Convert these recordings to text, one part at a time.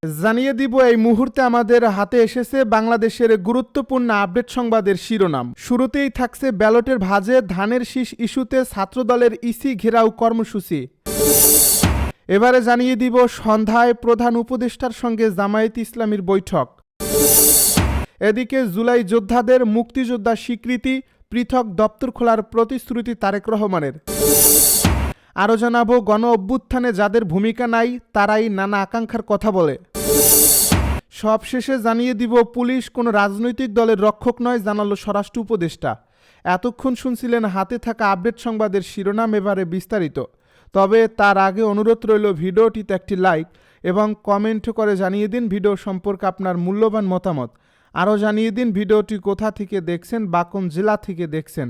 জানিয়ে দিব এই মুহূর্তে আমাদের হাতে এসেছে বাংলাদেশের গুরুত্বপূর্ণ আপডেট সংবাদের শিরোনাম। শুরুতেই থাকছে ব্যালটের ভাঁজে ধানের শীষ ইস্যুতে ছাত্রদলের ইসি ঘেরাও কর্মসূচি। এবারে জানিয়ে দিব সন্ধ্যায় প্রধান উপদেষ্টার সঙ্গে জামায়াত ইসলামীর বৈঠক। এদিকে জুলাই যোদ্ধাদের মুক্তিযোদ্ধা স্বীকৃতি, পৃথক দপ্তর খোলার প্রতিশ্রুতি তারেক রহমানের। আরও জানাবো গণ অভ্যুত্থানে যাদের ভূমিকা নাই তারাই নানা আকাঙ্ক্ষার কথা বলে। সবশেষে জানিয়ে দিব পুলিশ কোনো রাজনৈতিক দলের রক্ষক নয়, জানালো স্বরাষ্ট্র উপদেষ্টা। এতক্ষণ শুনছিলেন হাতে থাকা আপডেট সংবাদের শিরোনাম, এবারে বিস্তারিত। তবে তার আগে অনুরোধ রইল ভিডিওটিতে একটি লাইক এবং কমেন্ট করে জানিয়ে দিন ভিডিও সম্পর্কে আপনার মূল্যবান মতামত। আরও জানিয়ে দিন ভিডিওটি কোথা থেকে দেখছেন বা কোন জেলা থেকে দেখছেন।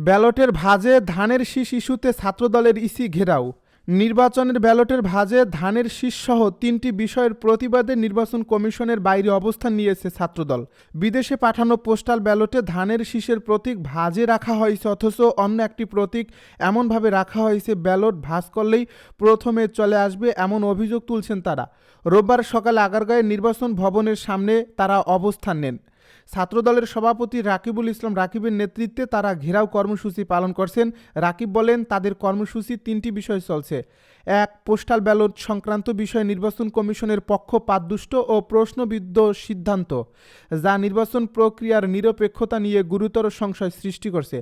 ব্যালটের ভাঁজে ধানের শীষ ইস্যুতে ছাত্রদলের ইসি ঘেরাও। নির্বাচনের ব্যালটের ভাঁজে ধানের শীষসহ 3টি বিষয়ের প্রতিবাদে নির্বাচন কমিশনের বাইরে অবস্থান নিয়েছে ছাত্রদল। বিদেশে পাঠানো পোস্টাল ব্যালটে ধানের শীষের প্রতীক ভাঁজে রাখা হয়েছে, অথচ অন্য একটি প্রতীক এমনভাবে রাখা হয়েছে ব্যালট ভাঁজ করলেই প্রথমে চলে আসবে, এমন অভিযোগ তুলছেন তারা। রোববার সকালে আগারগাঁয়ের নির্বাচন ভবনের সামনে তারা অবস্থান নেন। ছাত্রদলের সভাপতি রাকিবুল ইসলাম রাকিবের নেতৃত্বে তারা ঘেরাও কর্মসূচি পালন করছেন। রাকিব বলেন, তাদের কর্মসূচি 3টি বিষয় চলছে। 1. পোস্টাল ব্যালট সংক্রান্ত বিষয়ে নির্বাচন কমিশনের পক্ষপাতদুষ্ট ও প্রশ্নবিদ্ধ সিদ্ধান্ত, যা নির্বাচন প্রক্রিয়ার নিরপেক্ষতা নিয়ে গুরুতর সংশয় সৃষ্টি করছে।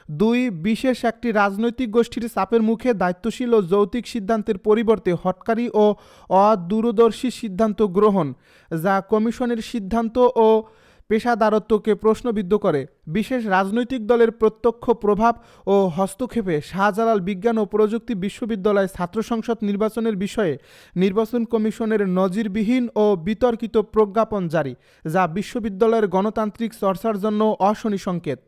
2. বিশেষ একটি রাজনৈতিক গোষ্ঠীর চাপের মুখে দায়িত্বশীল ও যৌক্তিক সিদ্ধান্তের পরিবর্তে হঠকারী ও অদূরদর্শী সিদ্ধান্ত গ্রহণ, যা কমিশনের সিদ্ধান্ত ও পেশাদারত্বকে প্রশ্নবিদ্ধ করে। বিশেষ রাজনৈতিক দলের প্রত্যক্ষ প্রভাব ও হস্তক্ষেপে শাহজালাল বিজ্ঞান ও প্রযুক্তি বিশ্ববিদ্যালয় ছাত্র সংসদ নির্বাচনের বিষয়ে নির্বাচন কমিশনের নজিরবিহীন ও বিতর্কিত প্রজ্ঞাপন জারি, যা বিশ্ববিদ্যালয়ের গণতান্ত্রিক চর্চার জন্য অশনি সংকেত।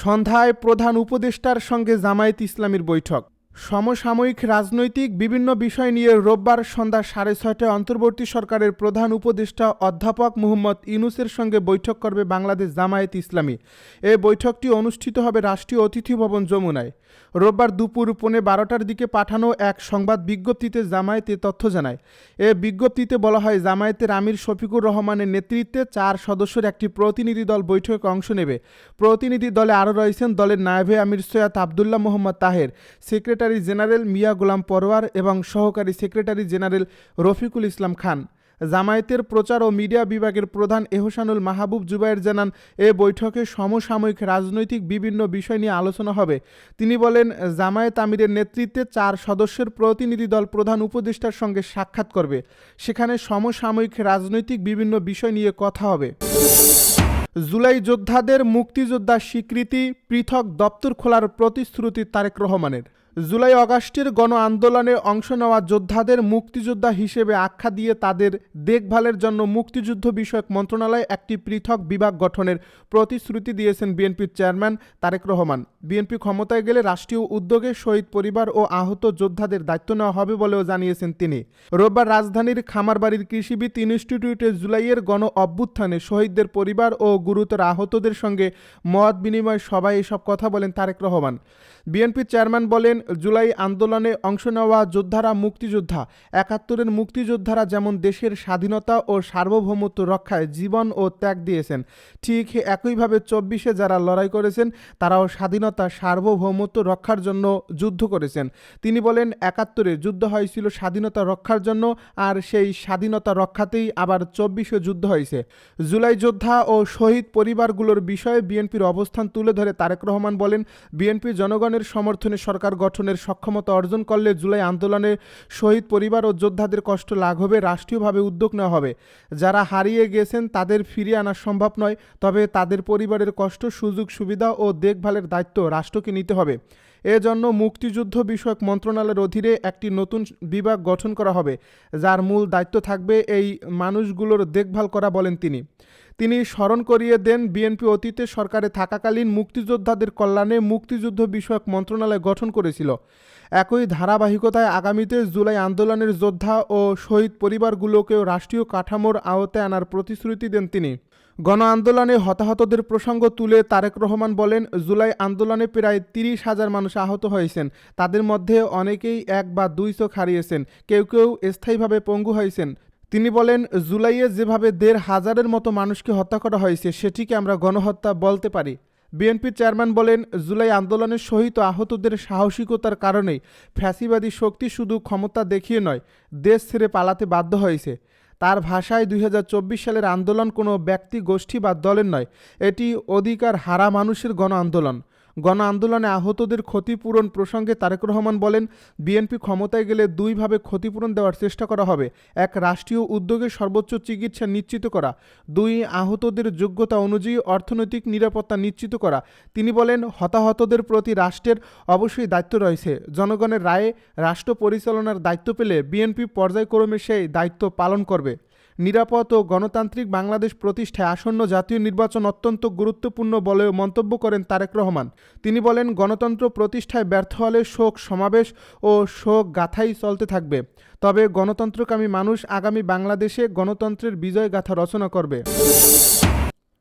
সন্ধ্যায় প্রধান উপদেষ্টার সঙ্গে জামায়াত ইসলামীর বৈঠক। সমসাময়িক রাজনৈতিক বিভিন্ন বিষয় নিয়ে রোববার সন্ধ্যা 6:30টায় অন্তর্বর্তী সরকারের প্রধান উপদেষ্টা অধ্যাপক মুহম্মদ ইউনূসের সঙ্গে বৈঠক করবে বাংলাদেশ জামায়াত ইসলামী। এ বৈঠকটি অনুষ্ঠিত হবে রাষ্ট্রীয় অতিথি ভবন যমুনায়। রোববার দুপুর 12:15টার দিকে পাঠানো এক সংবাদ বিজ্ঞপ্তিতে জামায়াত এ তথ্য জানায়। এ বিজ্ঞপ্তিতে বলা হয়, জামায়াতের আমির শফিকুর রহমানের নেতৃত্বে 4 সদস্যের একটি প্রতিনিধি দল বৈঠকে অংশ নেবে। প্রতিনিধি দলে আরও রয়েছেন দলের নায়েবে আমির সৈয়দ আবদুল্লাহ মোহাম্মদ তাহের, সেক্রেটারি জেনারেল মিয়া গোলাম পরোয়ার এবং সহকারী সেক্রেটারি জেনারেল রফিকুল ইসলাম খান। জামায়াতের প্রচার ও মিডিয়া বিভাগের প্রধান এহসানুল মাহবুব জুবায়ের জানান, এ বৈঠকে সমসাময়িক রাজনৈতিক বিভিন্ন বিষয় নিয়ে আলোচনা হবে। তিনি বলেন, জামায়াত আমিরের নেতৃত্বে 4 সদস্যের প্রতিনিধি দল প্রধান উপদেষ্টার সঙ্গে সাক্ষাৎ করবে। সেখানে সমসাময়িক রাজনৈতিক বিভিন্ন বিষয় নিয়ে কথা হবে। জুলাই যোদ্ধাদের মুক্তিযোদ্ধা স্বীকৃতি, পৃথক দপ্তর খোলার প্রতিশ্রুতি তারেক রহমানের। জুলাই আগস্টের গণ আন্দোলনে অংশ নেওয়া যোদ্ধাদের মুক্তিযোদ্ধা হিসেবে আখ্যা দিয়ে তাদের দেখভালের জন্য মুক্তিযুদ্ধ বিষয়ক মন্ত্রণালয় একটি পৃথক বিভাগ গঠনের প্রতিশ্রুতি দিয়েছেন বিএনপির চেয়ারম্যান তারেক রহমান। বিএনপি ক্ষমতায় গেলে রাষ্ট্রীয় উদ্যোগে শহীদ পরিবার ও আহত যোদ্ধাদের দায়িত্ব নেওয়া হবে বলেও জানিয়েছেন তিনি। রোববার রাজধানীর খামারবাড়ির কৃষিবিদ ইনস্টিটিউটে জুলাইয়ের গণ অভ্যুত্থানে শহীদদের পরিবার ও গুরুতর আহতদের সঙ্গে মত বিনিময় সভায় এসব কথা বলেন তারেক রহমান। বিএনপির চেয়ারম্যান বলেন, জুলাই আন্দোলনে অংশ নেওয়া যোদ্ধারা মুক্তিযোদ্ধা। 71-এর মুক্তিযোদ্ধারা যেমন দেশের স্বাধীনতা ও সার্বভৌমত্ব রক্ষায় জীবন ও ত্যাগ দিয়েছেন, ঠিক একইভাবে 24-এ যারা লড়াই করেছেন তারাও স্বাধীনতা সার্বভৌমত্ব রক্ষার জন্য যুদ্ধ করেছেন। তিনি বলেন, 71-এ যুদ্ধ হয়েছিল স্বাধীনতা রক্ষার জন্য, আর সেই স্বাধীনতা রক্ষাতেই আবার 24-এ যুদ্ধ হয়েছে। জুলাই যোদ্ধা ও শহীদ পরিবারগুলোর বিষয়ে বিএনপির অবস্থান তুলে ধরে তারেক রহমান বলেন, বিএনপি জনগণের সমর্থনে সরকার গঠনের সক্ষমতা অর্জন করলে জুলাই আন্দোলনে শহীদ পরিবার ও যোদ্ধাদের কষ্ট লাঘবে রাষ্ট্রীয়ভাবে উদ্যোগ নেওয়া হবে। যারা হারিয়ে গেছেন তাদের ফিরিয়ে আনা সম্ভব নয়, তবে তাদের পরিবারের কষ্ট, সুযোগ সুবিধা ও দেখভালের দায়িত্ব রাষ্ট্রকে নিতে হবে। এজন্য মুক্তিযুদ্ধ বিষয়ক মন্ত্রণালয়ের অধীনে একটি নতুন বিভাগ গঠন করা হবে, যার মূল দায়িত্ব থাকবে এই মানুষগুলোর দেখভাল করা, বলেন তিনি। তিনি স্মরণ করিয়ে দেন, বিএনপি অতীতে সরকারে থাকাকালীন মুক্তিযোদ্ধাদের কল্যাণে মুক্তিযুদ্ধ বিষয়ক মন্ত্রণালয় গঠন করেছিল। একই ধারাবাহিকতায় আগামীতে জুলাই আন্দোলনের যোদ্ধা ও শহীদ পরিবারগুলোকেও রাষ্ট্রীয় কাঠামোর আওতায় আনার প্রতিশ্রুতি দেন তিনি। গণ আন্দোলনে হতাহতদের প্রসঙ্গ তুলে তারেক রহমান বলেন, জুলাই আন্দোলনে প্রায় ৩০,০০০ মানুষ আহত হয়েছেন। তাদের মধ্যে অনেকেই ১ বা ২ চোখ হারিয়েছেন, কেউ কেউ স্থায়ীভাবে পঙ্গু হয়েছেন। তিনি বলেন, জুলাইয়ে যেভাবে ১৫০০০-এর মতো মানুষকে হত্যা করা হয়েছে সেটিকে আমরা গণহত্যা বলতে পারি। বিএনপির চেয়ারম্যান বলেন, জুলাই আন্দোলনের শহীদ ও আহতদের সাহসিকতার কারণেই ফ্যাসিবাদী শক্তি শুধু ক্ষমতা দেখিয়ে নয়, দেশ ছেড়ে পালাতে বাধ্য হয়েছে। তার ভাষায় ২০২৪ সালের আন্দোলন কোনো ব্যক্তি, গোষ্ঠী বা দলের নয়, এটি অধিকার হারা মানুষের গণ আন্দোলন। গণ আন্দোলনে আহতদের ক্ষতিপূরণ প্রসঙ্গে তারেক রহমান বলেন, বিএনপি ক্ষমতায় গেলে দুইভাবে ক্ষতিপূরণ দেওয়ার চেষ্টা করা হবে। এক, রাষ্ট্রীয় উদ্যোগে সর্বোচ্চ চিকিৎসা নিশ্চিত করা। ২, আহতদের যোগ্যতা অনুযায়ী অর্থনৈতিক নিরাপত্তা নিশ্চিত করা। তিনি বলেন, হতাহতদের প্রতি রাষ্ট্রের অবশ্যই দায়িত্ব রয়েছে। জনগণের রায়ে রাষ্ট্র পরিচালনার দায়িত্ব পেলে বিএনপি পর্যায়ক্রমে সেই দায়িত্ব পালন করবে। নিরাপদ ও গণতান্ত্রিক বাংলাদেশ প্রতিষ্ঠায় আসন্ন জাতীয় নির্বাচন অত্যন্ত গুরুত্বপূর্ণ বলেও মন্তব্য করেন তারেক রহমান। তিনি বলেন, গণতন্ত্র প্রতিষ্ঠায় ব্যর্থ হলে শোক সমাবেশ ও শোক গাথাই চলতে থাকবে। তবে গণতন্ত্রকামী মানুষ আগামী বাংলাদেশে গণতন্ত্রের বিজয় গাথা রচনা করবে।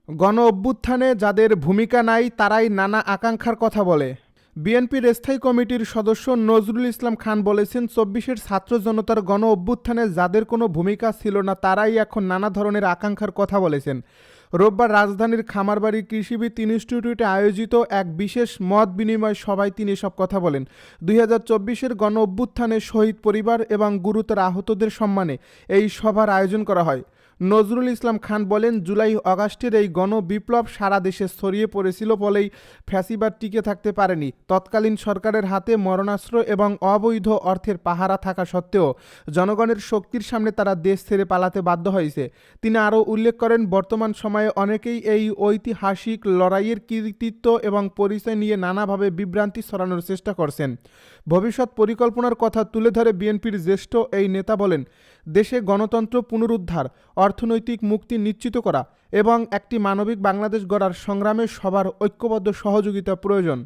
গণ অভ্যুত্থানে যাদের ভূমিকা নাই তারাই নানা আকাঙ্ক্ষার কথা বলে। বিএনপির স্থায়ী কমিটির সদস্য নজরুল ইসলাম খান বলেছেন, ২৪-এর ছাত্র জনতার গণ অভ্যুত্থানে যাদের কোনো ভূমিকা ছিল না তারাই এখন নানা ধরনের আকাঙ্ক্ষার কথা বলেছেন। রোববার রাজধানীর খামারবাড়ি কৃষিবিদ ইনস্টিটিউটে আয়োজিত এক বিশেষ মত বিনিময় সভায় তিনি এসব কথা বলেন। ২০২৪-এর গণ অভ্যুত্থানে শহীদ পরিবার এবং গুরুতর আহতদের সম্মানে এই সভার আয়োজন করা হয়। নজরুল ইসলাম খান বলেন, জুলাই আগস্টের এই গণ বিপ্লব সারা দেশে ছড়িয়ে পড়েছিল বলেই ফ্যাসিবাদ টিকে থাকতে পারেনি। তৎকালীন সরকারের হাতে মরণাস্ত্র এবং অবৈধ অর্থের পাহারা থাকা সত্ত্বেও জনগণের শক্তির সামনে তারা দেশ ছেড়ে পালাতে বাধ্য হয়েছে। তিনি আরও উল্লেখ করেন, বর্তমান সময়ে অনেকেই এই ঐতিহাসিক লড়াইয়ের কৃতিত্ব এবং পরিচয় নিয়ে নানাভাবে বিভ্রান্তি ছড়ানোর চেষ্টা করছেন। ভবিষ্যৎ পরিকল্পনার কথা তুলে ধরে বিএনপির জ্যেষ্ঠ এই নেতা বলেন, দেশে গণতন্ত্র পুনরুদ্ধার, অর্থনৈতিক মুক্তি নিশ্চিত করা এবং একটি মানবিক বাংলাদেশ গড়ার সংগ্রামে সবার ঐক্যবদ্ধ সহযোগিতা প্রয়োজন।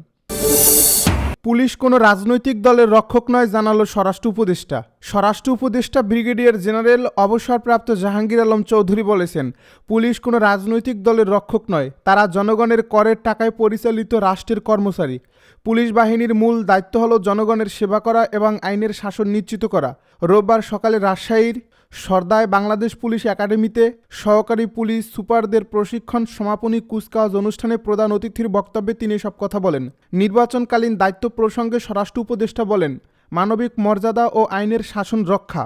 পুলিশ কোনো রাজনৈতিক দলের রক্ষক নয়, জানালো স্বরাষ্ট্র উপদেষ্টা। স্বরাষ্ট্র উপদেষ্টা ব্রিগেডিয়ার জেনারেল অবসরপ্রাপ্ত জাহাঙ্গীর আলম চৌধুরী বলেছেন, পুলিশ কোনো রাজনৈতিক দলের রক্ষক নয়, তারা জনগণের করের টাকায় পরিচালিত রাষ্ট্রের কর্মচারী। পুলিশ বাহিনীর মূল দায়িত্ব হলো জনগণের সেবা করা এবং আইনের শাসন নিশ্চিত করা। রোববার সকালে রাজশাহীর সরদায় বাংলাদেশ পুলিশ একাডেমিতে সহকারী পুলিশ সুপারদের প্রশিক্ষণ সমাপনী কুচকাওয়াজ অনুষ্ঠানে প্রধান অতিথির বক্তব্যে তিনি এসব কথা বলেন। নির্বাচনকালীন দায়িত্ব প্রসঙ্গে স্বরাষ্ট্র উপদেষ্টা বলেন, মানবিক মর্যাদা ও আইনের শাসন রক্ষা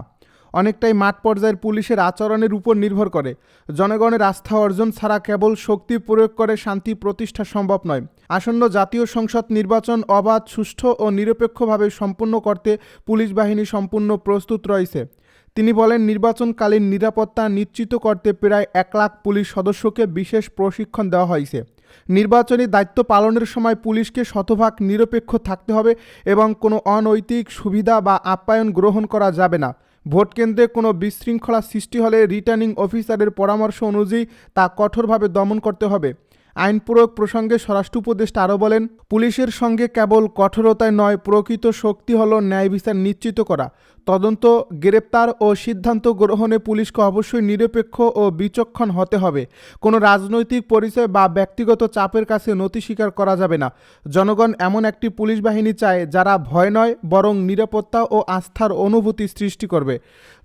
অনেকটাই মাঠ পর্যায়ের পুলিশের আচরণের উপর নির্ভর করে। জনগণের আস্থা অর্জন ছাড়া কেবল শক্তি প্রয়োগ করে শান্তি প্রতিষ্ঠা সম্ভব নয়। আসন্ন জাতীয় সংসদ নির্বাচন অবাধ, সুষ্ঠু ও নিরপেক্ষভাবে সম্পন্ন করতে পুলিশ বাহিনী সম্পূর্ণ প্রস্তুত রয়েছে। তিনি বলেন, নির্বাচনকালীন নিরাপত্তা নিশ্চিত করতে প্রায় ১ লাখ পুলিশ সদস্যকে বিশেষ প্রশিক্ষণ দেওয়া হয়েছে। নির্বাচনী দায়িত্ব পালনের সময় পুলিশকে শতভাগ নিরপেক্ষ থাকতে হবে এবং কোনো অনৈতিক সুবিধা বা আপ্যায়ন গ্রহণ করা যাবে না। ভোট কেন্দ্রে কোনো বিশৃঙ্খলা সৃষ্টি হলে রিটার্নিং অফিসারের পরামর্শ অনুযায়ী তা কঠোরভাবে দমন করতে হবে। আইন প্রয়োগ প্রসঙ্গে স্বরাষ্ট্র উপদেষ্টা আরও বলেন, পুলিশের সঙ্গে কেবল কঠোরতায় নয়, প্রকৃত শক্তি হলো ন্যায় বিচার নিশ্চিত করা। তদন্ত, গ্রেপ্তার ও সিদ্ধান্ত গ্রহণে পুলিশকে অবশ্যই নিরপেক্ষ ও বিচক্ষণ হতে হবে। কোনো রাজনৈতিক পরিচয় বা ব্যক্তিগত চাপের কাছে নতি স্বীকার করা যাবে না। জনগণ এমন একটি পুলিশ বাহিনী চায় যারা ভয় নয়, বরং নিরাপত্তা ও আস্থার অনুভূতি সৃষ্টি করবে।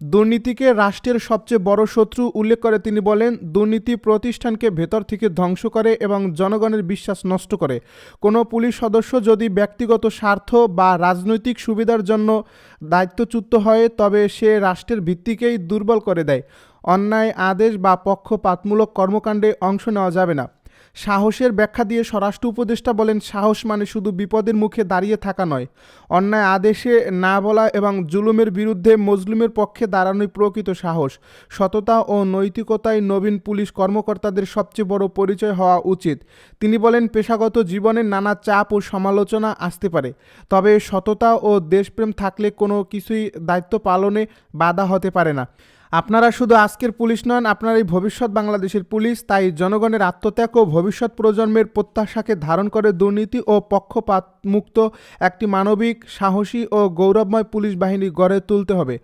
দুর্নীতিকে রাষ্ট্রের সবচেয়ে বড় শত্রু উল্লেখ করে তিনি বলেন, দুর্নীতি প্রতিষ্ঠানকে ভেতর থেকে ধ্বংস করে এবং জনগণের বিশ্বাস নষ্ট করে। কোনো পুলিশ সদস্য যদি ব্যক্তিগত স্বার্থ বা রাজনৈতিক সুবিধার জন্য দায়িত্বচ্যুত হয় তবে সে রাষ্ট্রের ভিত্তিকেই দুর্বল করে দেয়। অন্যায় আদেশ বা পক্ষপাতমূলক কর্মকাণ্ডে অংশ নেওয়া যাবে না। সাহসের ব্যাখ্যা দিয়ে স্বরাষ্ট্র উপদেষ্টা বলেন, সাহস মানে শুধু বিপদের মুখে দাঁড়িয়ে থাকা নয়, অন্যায় আদেশে না বলা এবং জুলুমের বিরুদ্ধে মজলুমের পক্ষে দাঁড়ানোই প্রকৃত সাহস। সততা ও নৈতিকতাই নবীন পুলিশ কর্মকর্তাদের সবচেয়ে বড় পরিচয় হওয়া উচিত। তিনি বলেন, পেশাগত জীবনে নানা চাপ ও সমালোচনা আসতে পারে, তবে সততা ও দেশপ্রেম থাকলে কোনো কিছুই দায়িত্ব পালনে বাধা হতে পারে না। আপনারা শুধু আজকের পুলিশ নন, আপনারাই ভবিষ্যৎ বাংলাদেশের পুলিশ। তাই জনগণের আত্মত্যাগ ও ভবিষ্যৎ প্রজন্মের প্রত্যাশাকে ধারণ করে দুর্নীতি ও পক্ষপাত মুক্ত একটি মানবিক, সাহসী ও গৌরবময় পুলিশ বাহিনী গড়ে তুলতে হবে।